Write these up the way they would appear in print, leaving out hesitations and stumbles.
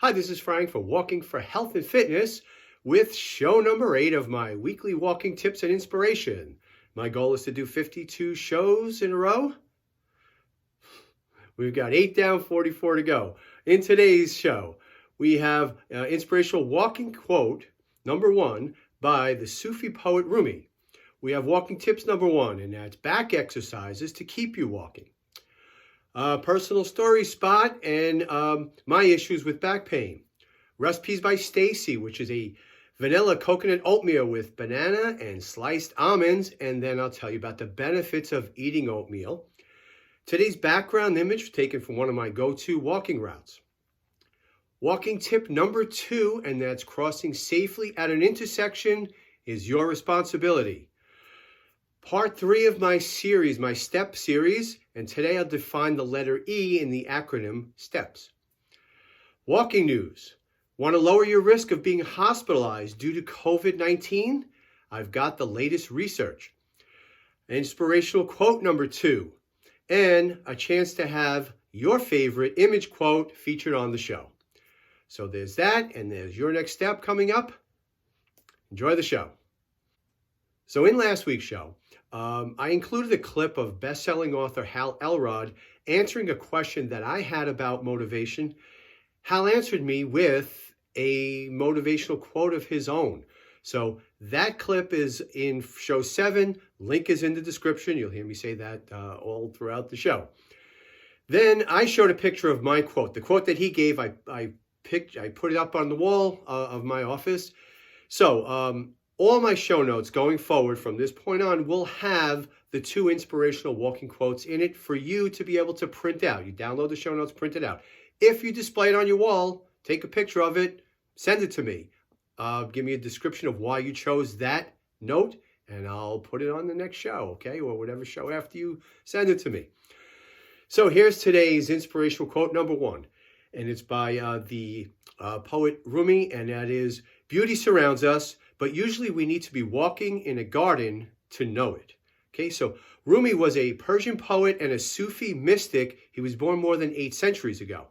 Hi, this is Frank for Walking for Health and Fitness with show number 8 of my weekly walking tips and inspiration. My goal is to do 52 shows in a row. We've got 8 down, 44 to go. In today's show, we have Inspirational Walking Quote number 1 by the Sufi poet Rumi. We have walking tips number 1, and that's back exercises to keep you walking. Personal story spot and my issues with back pain. Recipes by Stacey, which is a vanilla coconut oatmeal with banana and sliced almonds. And then I'll tell you about the benefits of eating oatmeal. Today's background image taken from one of my go-to walking routes. Walking tip number 2, and that's crossing safely at an intersection is your responsibility. Part 3 of my series, my STEP series, and today I'll define the letter E in the acronym STEPS. Walking news. Want to lower your risk of being hospitalized due to COVID-19? I've got the latest research. Inspirational quote number 2, and a chance to have your favorite image quote featured on the show. So there's that, and there's your next step coming up. Enjoy the show. So in last week's show, I included a clip of best-selling author Hal Elrod answering a question that I had about motivation. Hal answered me with a motivational quote of his own. So that clip is in show 7. Link is in the description. You'll hear me say that all throughout the show. Then I showed a picture of my quote. The quote that he gave, I put it up on the wall of my office. So all my show notes going forward from this point on will have the 2 inspirational walking quotes in it for you to be able to print out. You download the show notes, print it out. If you display it on your wall, take a picture of it, send it to me. Give me a description of why you chose that note, and I'll put it on the next show, okay? Or whatever show after you send it to me. So here's today's inspirational quote number 1, and it's by the poet Rumi, and that is, "Beauty surrounds us, but usually we need to be walking in a garden to know it." Okay, so Rumi was a Persian poet and a Sufi mystic. He was born more than 8 centuries ago.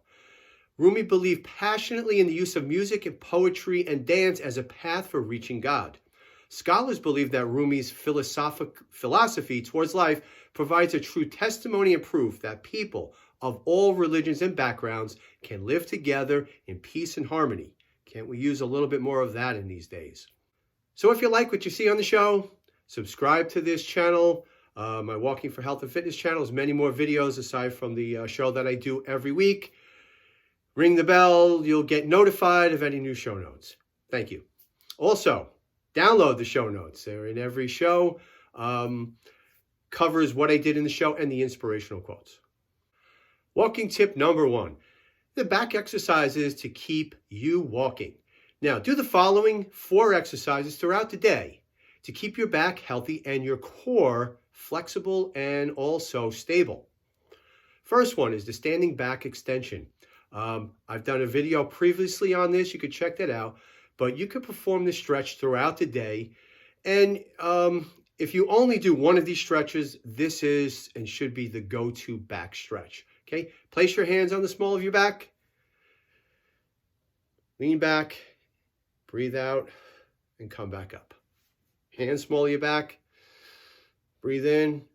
Rumi believed passionately in the use of music and poetry and dance as a path for reaching God. Scholars believe that Rumi's philosophy towards life provides a true testimony and proof that people of all religions and backgrounds can live together in peace and harmony. Can't we use a little bit more of that in these days? So if you like what you see on the show, subscribe to this channel. My Walking for Health and Fitness channel has many more videos aside from the show that I do every week. Ring the bell. You'll get notified of any new show notes. Thank you. Also, download the show notes. They're in every show. Covers what I did in the show and the inspirational quotes. Walking tip number 1. The back exercises to keep you walking. Now, do the following 4 exercises throughout the day to keep your back healthy and your core flexible and also stable. First one is the standing back extension. I've done a video previously on this. You could check that out. But you could perform this stretch throughout the day. And if you only do one of these stretches, this is and should be the go-to back stretch. Okay? Place your hands on the small of your back. Lean back. Breathe out and come back up. Hands small of your back. Breathe in,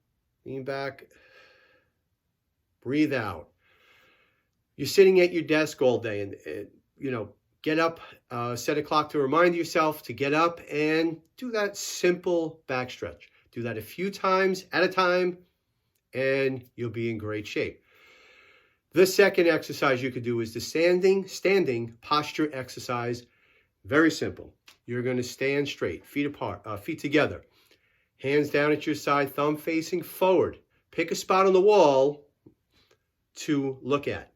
lean back, breathe out. You're sitting at your desk all day and get up, set a clock to remind yourself to get up and do that simple back stretch. Do that a few times at a time and you'll be in great shape. The second exercise you could do is the standing posture exercise. Very simple. You're going to stand straight, feet apart, feet together. Hands down at your side, thumb facing forward. Pick a spot on the wall to look at.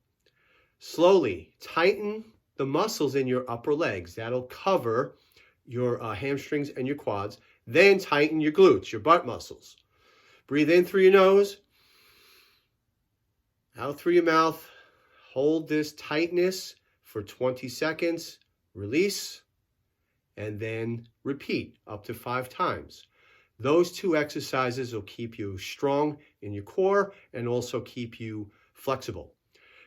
Slowly tighten the muscles in your upper legs. That'll cover your hamstrings and your quads. Then tighten your glutes, your butt muscles. Breathe in through your nose. Out through your mouth. Hold this tightness for 20 seconds. Release. And then repeat up to 5 times. Those 2 exercises will keep you strong in your core and also keep you flexible.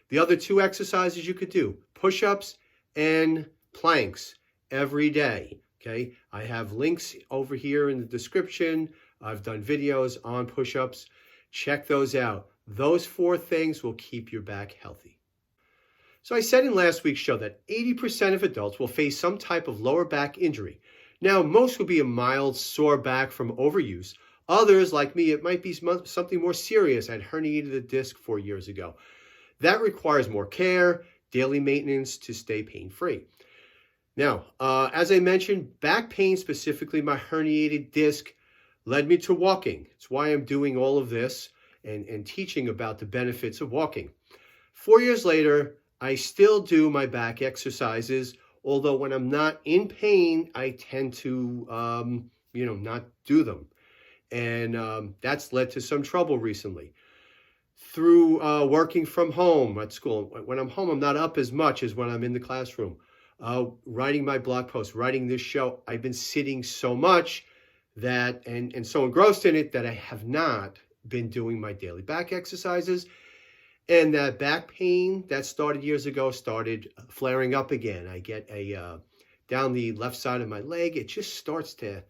The other 2 exercises you could do, push-ups and planks every day. Okay, I have links over here in the description. I've done videos on push-ups. Check those out. Those 4 things will keep your back healthy. So I said in last week's show that 80% of adults will face some type of lower back injury. Now, most will be a mild sore back from overuse. Others, like me, it might be something more serious. I had herniated a disc 4 years ago. That requires more care, daily maintenance to stay pain-free. Now, as I mentioned, back pain, specifically my herniated disc, led me to walking. It's why I'm doing all of this and teaching about the benefits of walking. 4 years later, I still do my back exercises, although when I'm not in pain, I tend to, not do them. And that's led to some trouble recently. Through working from home at school, when I'm home, I'm not up as much as when I'm in the classroom. Writing my blog post, writing this show, I've been sitting so much that, and so engrossed in it that I have not been doing my daily back exercises. And that back pain that started years ago started flaring up again. I get down the left side of my leg, it just starts to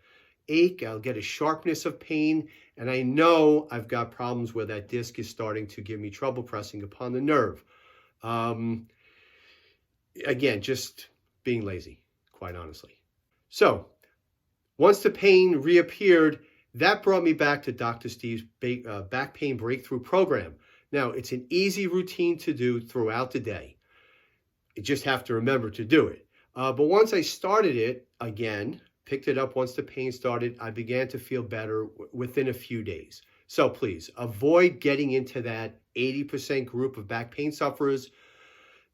ache. I'll get a sharpness of pain, and I know I've got problems where that disc is starting to give me trouble pressing upon the nerve. Again, just being lazy, quite honestly. So once the pain reappeared, that brought me back to Dr. Steve's back pain breakthrough program. Now, it's an easy routine to do throughout the day. You just have to remember to do it. But once I started it again, picked it up once the pain started, I began to feel better within a few days. So please avoid getting into that 80% group of back pain sufferers.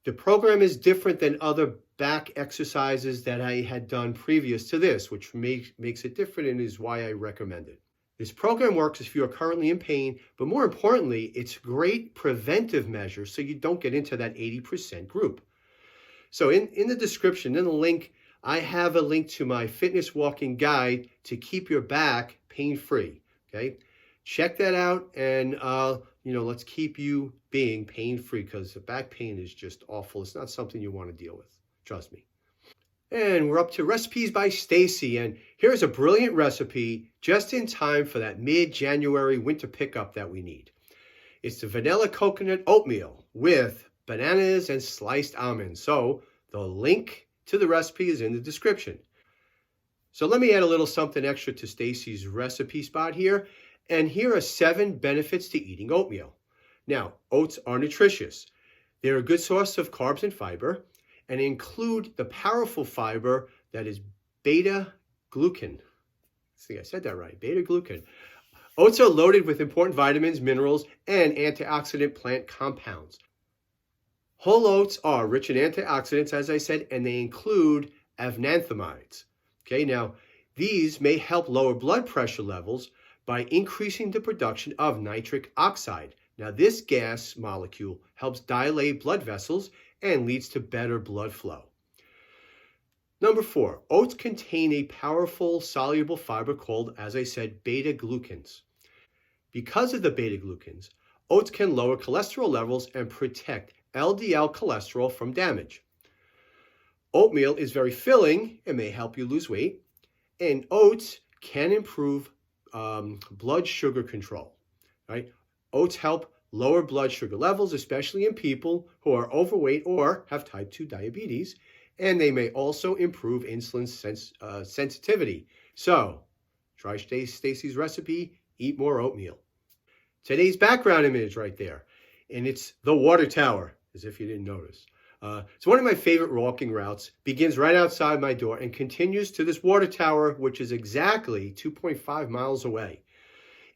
The program is different than other back exercises that I had done previous to this, which makes it different and is why I recommend it. This program works if you are currently in pain, but more importantly, it's a great preventive measure so you don't get into that 80% group. So in the description, in the link, I have a link to my fitness walking guide to keep your back pain-free, okay? Check that out and, let's keep you being pain-free because the back pain is just awful. It's not something you want to deal with, trust me. And we're up to recipes by Stacey, and here's a brilliant recipe just in time for that mid-January winter pickup that we need. It's the vanilla coconut oatmeal with bananas and sliced almonds. So the link to the recipe is in the description. So let me add a little something extra to Stacey's recipe spot here. And here are 7 benefits to eating oatmeal. Now, oats are nutritious. They're a good source of carbs and fiber, and include the powerful fiber that is beta-glucan. I think I said that right, beta-glucan. Oats are loaded with important vitamins, minerals, and antioxidant plant compounds. Whole oats are rich in antioxidants, as I said, and they include avenanthamides. Okay, now these may help lower blood pressure levels by increasing the production of nitric oxide. Now this gas molecule helps dilate blood vessels and leads to better blood flow. Number 4, oats contain a powerful soluble fiber called, as I said, beta-glucans. Because of the beta-glucans, oats can lower cholesterol levels and protect LDL cholesterol from damage. Oatmeal is very filling and may help you lose weight, and oats can improve blood sugar control. Right? Oats help lower blood sugar levels, especially in people who are overweight or have type 2 diabetes, and they may also improve insulin sensitivity. So, try Stacey's recipe, eat more oatmeal. Today's background image right there, and it's the water tower, as if you didn't notice. It's one of my favorite walking routes, begins right outside my door and continues to this water tower, which is exactly 2.5 miles away.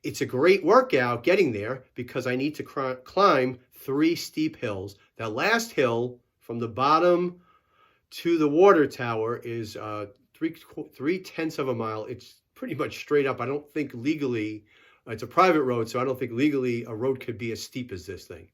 It's a great workout getting there because I need to climb 3 steep hills. That last hill from the bottom to the water tower is 3/10 of a mile. It's pretty much straight up. I don't think legally, it's a private road, so I don't think legally a road could be as steep as this thing.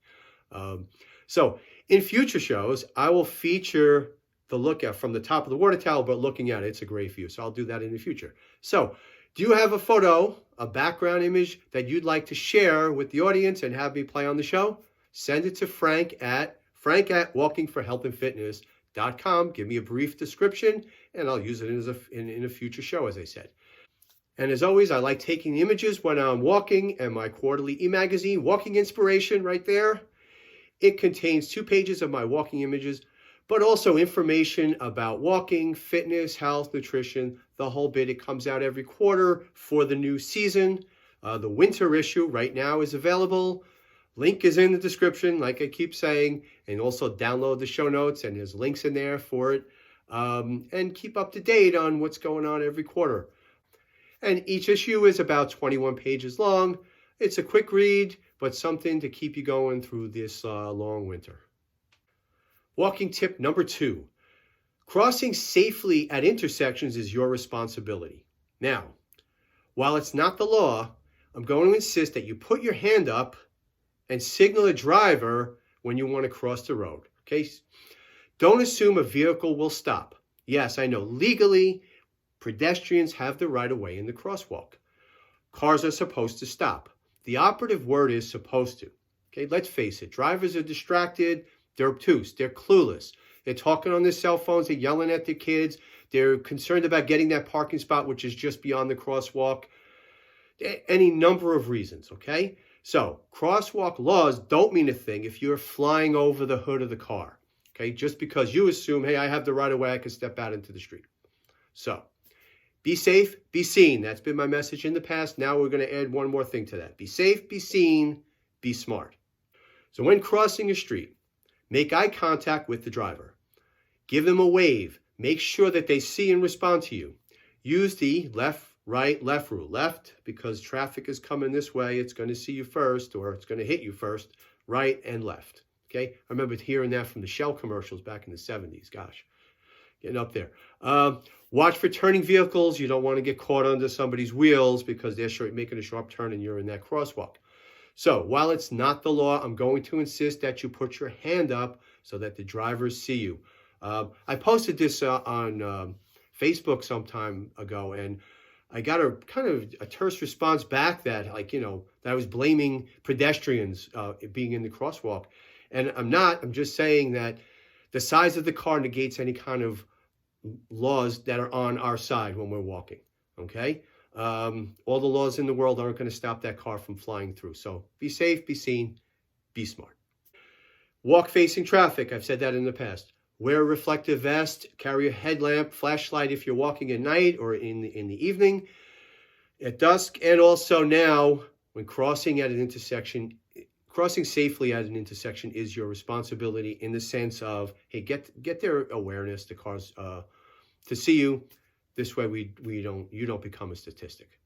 So in future shows, I will feature the lookout from the top of the water tower, but looking at it, it's a great view. So I'll do that in the future. So do you have a photo, a background image that you'd like to share with the audience and have me play on the show? Send it to Frank at walkingforhealthandfitness.com. Give me a brief description, and I'll use it in a future show, as I said. And as always, I like taking the images when I'm walking, and my quarterly e-magazine, Walking Inspiration, right there. It contains 2 pages of my walking images, but also information about walking, fitness, health, nutrition, the whole bit. It comes out every quarter for the new season. The winter issue right now is available. Link is in the description, like I keep saying, and also download the show notes, and there's links in there for it. And keep up to date on what's going on every quarter. And each issue is about 21 pages long. It's a quick read, but something to keep you going through this long winter. Walking tip number 2. Crossing safely at intersections is your responsibility. Now, while it's not the law, I'm going to insist that you put your hand up and signal a driver when you want to cross the road. Okay? Don't assume a vehicle will stop. Yes, I know legally, pedestrians have the right of way in the crosswalk. Cars are supposed to stop. The operative word is supposed to. Okay, let's face it. Drivers are distracted. They're obtuse. They're clueless. They're talking on their cell phones. They're yelling at their kids. They're concerned about getting that parking spot, which is just beyond the crosswalk. Any number of reasons, okay? So, crosswalk laws don't mean a thing if you're flying over the hood of the car, okay? Just because you assume, hey, I have the right of way, I can step out into the street. So, be safe, be seen. That's been my message in the past. Now we're going to add one more thing to that. Be safe, be seen, be smart. So when crossing a street, make eye contact with the driver. Give them a wave. Make sure that they see and respond to you. Use the left, right, left rule. Left, because traffic is coming this way. It's going to see you first, or it's going to hit you first. Right and left. Okay? I remember hearing that from the Shell commercials back in the 70s. Gosh, getting up there. Watch for turning vehicles. You don't want to get caught under somebody's wheels because they're making a sharp turn and you're in that crosswalk. So while it's not the law, I'm going to insist that you put your hand up so that the drivers see you. I posted this on Facebook some time ago, and I got a kind of a terse response back that, that I was blaming pedestrians being in the crosswalk. And I'm not. I'm just saying that the size of the car negates any kind of laws that are on our side when we're walking, okay? All the laws in the world aren't going to stop that car from flying through. So be safe, be seen, be smart. Walk facing traffic. I've said that in the past. Wear a reflective vest, carry a headlamp, flashlight if you're walking at night or in the evening, at dusk, and also now when crossing at an intersection, crossing safely at an intersection is your responsibility in the sense of, hey, get their awareness, the cars, to see you. This way you don't become a statistic.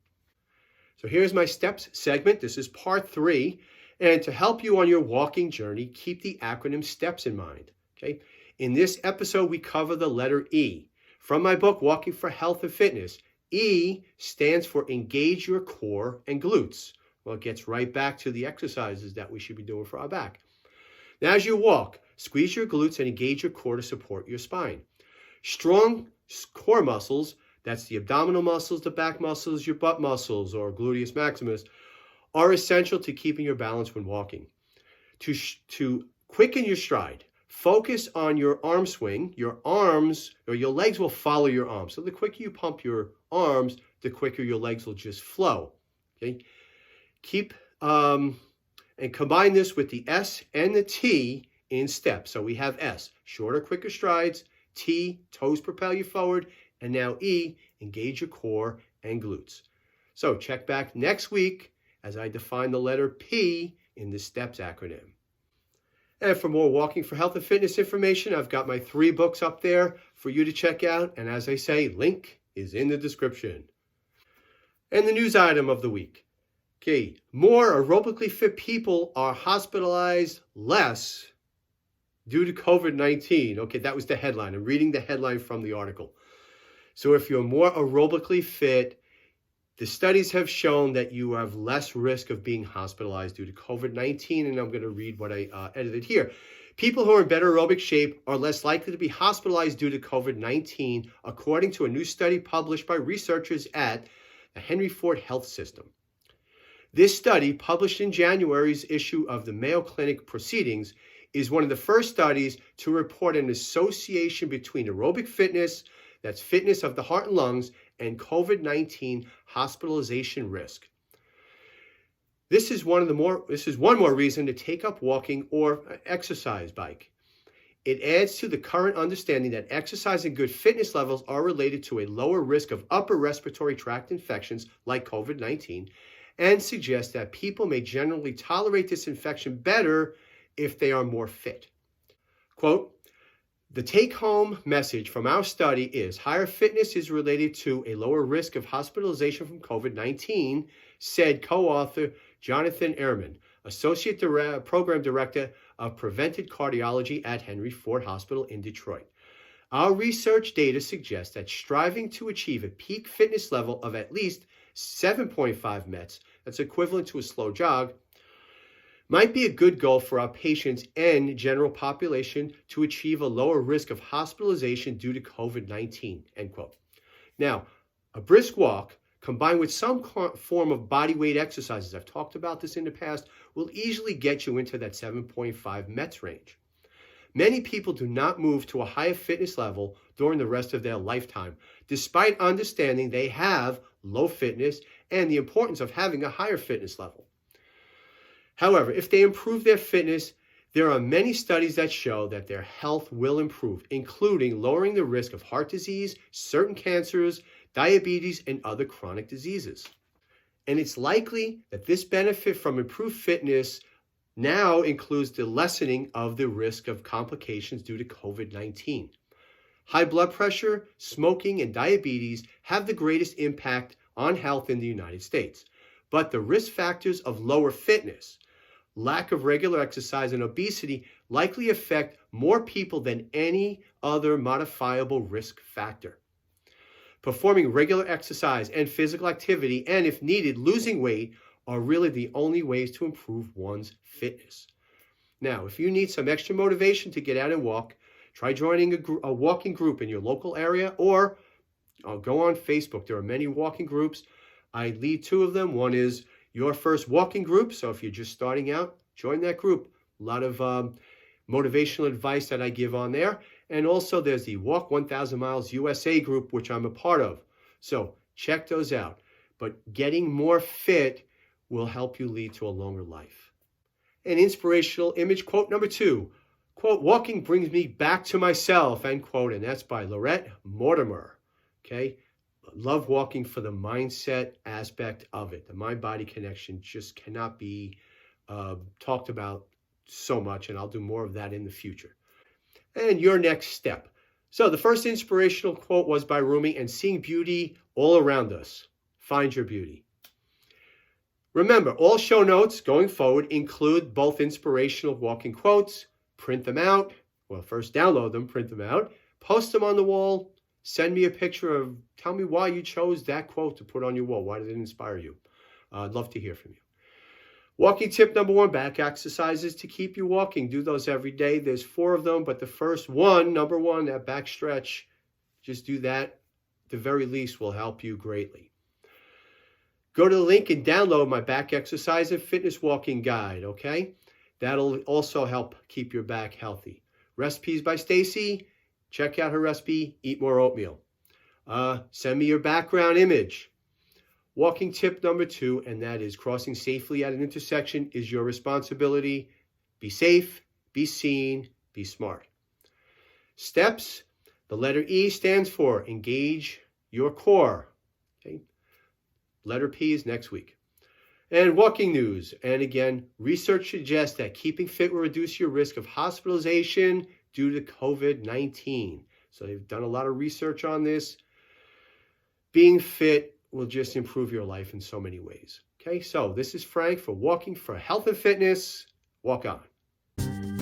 So here's my steps segment. This is part 3. And to help you on your walking journey, keep the acronym STEPS in mind. Okay. In this episode, we cover the letter E. From my book, Walking for Health and Fitness, E stands for engage your core and glutes. Well, it gets right back to the exercises that we should be doing for our back. Now, as you walk, squeeze your glutes and engage your core to support your spine. Strong core muscles, that's the abdominal muscles, the back muscles, your butt muscles, or gluteus maximus, are essential to keeping your balance when walking. To quicken your stride, focus on your arm swing. Your arms, or your legs will follow your arms. So the quicker you pump your arms, the quicker your legs will just flow. Okay? Keep and combine this with the S and the T in steps. So we have S, shorter, quicker strides. T, toes propel you forward. And now E, engage your core and glutes. So check back next week as I define the letter P in the STEPS acronym. And for more Walking for Health and Fitness information, I've got my 3 books up there for you to check out. And as I say, link is in the description. And the news item of the week. Okay, more aerobically fit people are hospitalized less due to COVID-19. Okay, that was the headline. I'm reading the headline from the article. So if you're more aerobically fit, the studies have shown that you have less risk of being hospitalized due to COVID-19, and I'm going to read what I edited here. People who are in better aerobic shape are less likely to be hospitalized due to COVID-19, according to a new study published by researchers at the Henry Ford Health System. This study, published in January's issue of the Mayo Clinic Proceedings, is one of the first studies to report an association between aerobic fitness, that's fitness of the heart and lungs, and COVID-19 hospitalization risk. This is one more reason to take up walking or exercise bike. It adds to the current understanding that exercise and good fitness levels are related to a lower risk of upper respiratory tract infections like COVID-19, and suggests that people may generally tolerate this infection better if they are more fit. Quote, the take-home message from our study is higher fitness is related to a lower risk of hospitalization from COVID-19, said co-author Jonathan Ehrman, Associate Program Director of Preventive Cardiology at Henry Ford Hospital in Detroit. Our research data suggests that striving to achieve a peak fitness level of at least 7.5 METs, that's equivalent to a slow jog, might be a good goal for our patients and general population to achieve a lower risk of hospitalization due to COVID-19, end quote. Now, a brisk walk combined with some form of body weight exercises, I've talked about this in the past, will easily get you into that 7.5 METs range. Many people do not move to a higher fitness level during the rest of their lifetime, despite understanding they have low fitness and the importance of having a higher fitness level. However, if they improve their fitness, there are many studies that show that their health will improve, including lowering the risk of heart disease, certain cancers, diabetes, and other chronic diseases. And it's likely that this benefit from improved fitness now includes the lessening of the risk of complications due to COVID-19. High blood pressure, smoking, and diabetes have the greatest impact on health in the United States. But the risk factors of lower fitness, lack of regular exercise, and obesity likely affect more people than any other modifiable risk factor. Performing regular exercise and physical activity, and if needed, losing weight, are really the only ways to improve one's fitness. Now, if you need some extra motivation to get out and walk, try joining a walking group in your local area, or go on Facebook. There are many walking groups. I lead two of them. One is Your First Walking Group. So if you're just starting out, join that group. A lot of motivational advice that I give on there. And also there's the Walk 1,000 Miles USA group, which I'm a part of. So check those out. But getting more fit will help you lead to a longer life. An inspirational image quote number 2. Quote, walking brings me back to myself, end quote. And that's by Laurette Mortimer. Okay. Love walking for the mindset aspect of it. The mind-body connection just cannot be talked about so much, and I'll do more of that in the future. And your next step. So the first inspirational quote was by Rumi, and seeing beauty all around us. Find your beauty. Remember, all show notes going forward include both inspirational walking quotes. Print them out. Well, first download them, print them out, post them on the wall. Send me a picture of, tell me why you chose that quote to put on your wall. Why did it inspire you? I'd love to hear from you. Walking tip number 1, back exercises to keep you walking. Do those every day. There's 4 of them, but the first one, number 1, that back stretch, just do that. At the very least will help you greatly. Go to the link and download my back exercise and fitness walking guide, okay? That'll also help keep your back healthy. Recipes by Stacey. Check out her recipe, eat more oatmeal. Send me your background image. Walking tip number 2, and that is crossing safely at an intersection is your responsibility. Be safe, be seen, be smart. Steps, the letter E stands for engage your core. Okay. Letter P is next week. And walking news, and again, research suggests that keeping fit will reduce your risk of hospitalization due to COVID-19. So they've done a lot of research on this. Being fit will just improve your life in so many ways. Okay, so this is Frank for Walking for Health and Fitness. Walk on.